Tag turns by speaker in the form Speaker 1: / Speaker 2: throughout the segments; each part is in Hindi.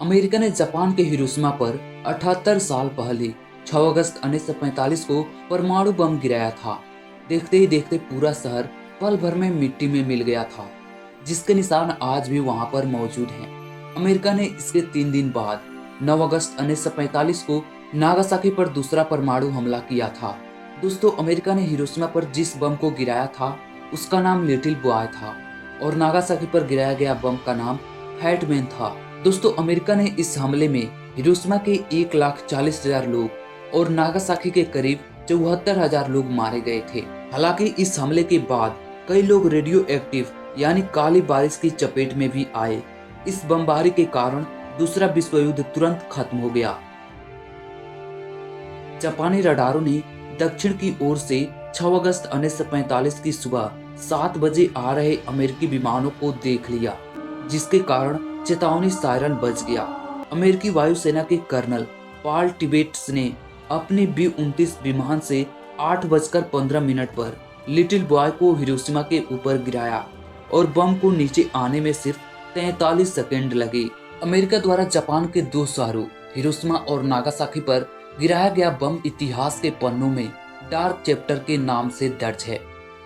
Speaker 1: अमेरिका ने जापान के हिरोशिमा पर 78 साल पहले 6 अगस्त 1945 को परमाणु बम गिराया था। देखते ही देखते पूरा शहर पल भर में मिट्टी में मिल गया था, जिसके निशान आज भी वहां पर मौजूद हैं। अमेरिका ने इसके 3 दिन बाद 9 अगस्त 1945 को नागासाकी पर दूसरा परमाणु हमला किया था। दोस्तों, अमेरिका ने हिरोशिमा पर जिस बम को गिराया था उसका नाम लिटिल बॉय था और नागासाकी पर गिराया गया बम का नाम फैट मैन था। दोस्तों, अमेरिका ने इस हमले में हिरोशिमा के 1,40,000 लोग और नागासाकी के करीब 74,000 लोग मारे गए थे। हालांकि इस हमले के बाद कई लोग रेडियो एक्टिव यानी काली बारिश की चपेट में भी आए। इस बमबारी के कारण दूसरा विश्व युद्ध तुरंत खत्म हो गया। जापानी रडारों ने दक्षिण की ओर से 6 अगस्त 1945 की सुबह 7 बजे आ रहे अमेरिकी विमानों को देख लिया, जिसके कारण चेतावनी सायरन बज गया। अमेरिकी वायुसेना के कर्नल पॉल टिबेट्स ने अपनी बी-29 विमान से 8:15 पर लिटिल बॉय को हिरोशिमा के ऊपर गिराया और बम को नीचे आने में सिर्फ 43 सेकंड लगे। अमेरिका द्वारा जापान के 2 शहरों हिरोशिमा और नागासाकी पर गिराया गया बम इतिहास के पन्नों में डार्क चैप्टर के नाम से दर्ज है।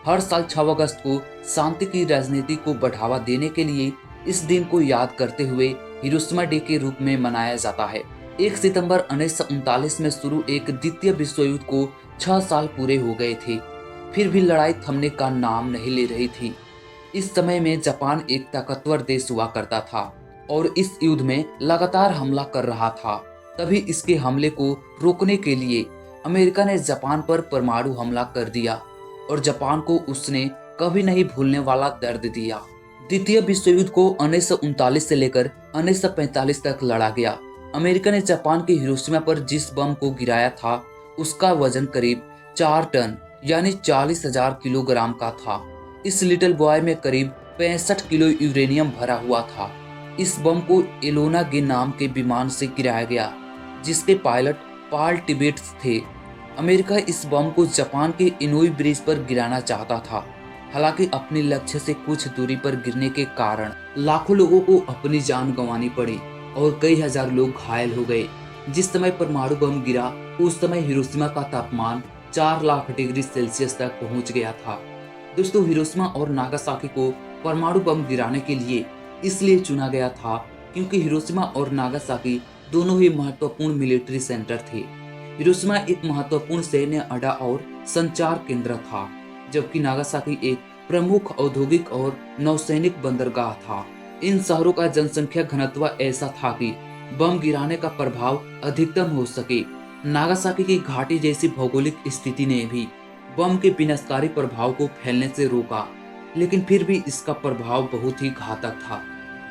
Speaker 1: हर साल 6 अगस्त को शांति की राजनीति को बढ़ावा देने के लिए इस दिन को याद करते हुए हिरोशिमा डे के रूप में मनाया जाता है। 1 सितंबर 1939 में शुरू एक द्वितीय विश्व युद्ध को 6 साल पूरे हो गए थे, फिर भी लड़ाई थमने का नाम नहीं ले रही थी। इस समय में जापान एक ताकतवर देश हुआ करता था और इस युद्ध में लगातार हमला कर रहा था। तभी इसके हमले को रोकने के लिए अमेरिका ने जापान पर परमाणु हमला कर दिया और जापान को उसने कभी नहीं भूलने वाला दर्द दिया। द्वितीय विश्व युद्ध को 1939 से लेकर 1945 तक लड़ा गया। अमेरिका ने जापान के हिरोशिमा पर जिस बम को गिराया था उसका वजन करीब 4 टन यानी 40,000 किलोग्राम का था। इस लिटिल बॉय में करीब 65 किलो यूरेनियम भरा हुआ था। इस बम को एलोना गे नाम के विमान से गिराया गया, जिसके पायलट पॉल टिबेट्स थे। अमेरिका इस बम को जापान के इनोई ब्रिज पर गिराना चाहता था। हालांकि अपने लक्ष्य से कुछ दूरी पर गिरने के कारण लाखों लोगों को अपनी जान गंवानी पड़ी और कई हजार लोग घायल हो गए। जिस समय परमाणु बम गिरा उस समय हिरोशिमा का तापमान 4 लाख डिग्री सेल्सियस तक पहुंच गया था। दोस्तों, हिरोशिमा और नागासाकी को परमाणु बम गिराने के लिए इसलिए चुना गया था क्योंकि हिरोशिमा और नागासाकी दोनों ही महत्वपूर्ण मिलिट्री सेंटर थे। हिरोशिमा एक महत्वपूर्ण सैन्य अड्डा और संचार केंद्र था, जबकि नागासाकी एक प्रमुख औद्योगिक और नौसैनिक बंदरगाह था। इन शहरों का जनसंख्या घनत्व ऐसा था कि बम गिराने का प्रभाव अधिकतम हो सके। नागासाकी की घाटी जैसी भौगोलिक स्थिति ने भी बम के विनाशकारी प्रभाव को फैलने से रोका, लेकिन फिर भी इसका प्रभाव बहुत ही घातक था।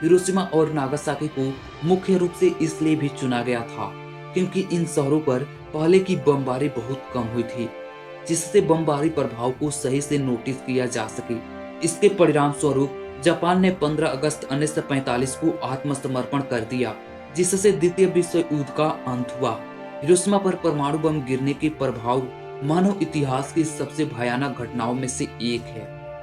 Speaker 1: हिरोशिमा और नागासाकी को मुख्य रूप से इसलिए भी चुना गया था क्योंकि इन शहरों पर पहले की बमबारी बहुत कम हुई थी, जिससे बमबारी प्रभाव को सही से नोटिस किया जा सके। इसके परिणाम स्वरूप जापान ने 15 अगस्त 1945 को आत्मसमर्पण कर दिया, जिससे द्वितीय विश्व युद्ध का अंत हुआ। हिरोशिमा पर परमाणु बम गिरने के प्रभाव मानव इतिहास की सबसे भयानक घटनाओं में से एक है।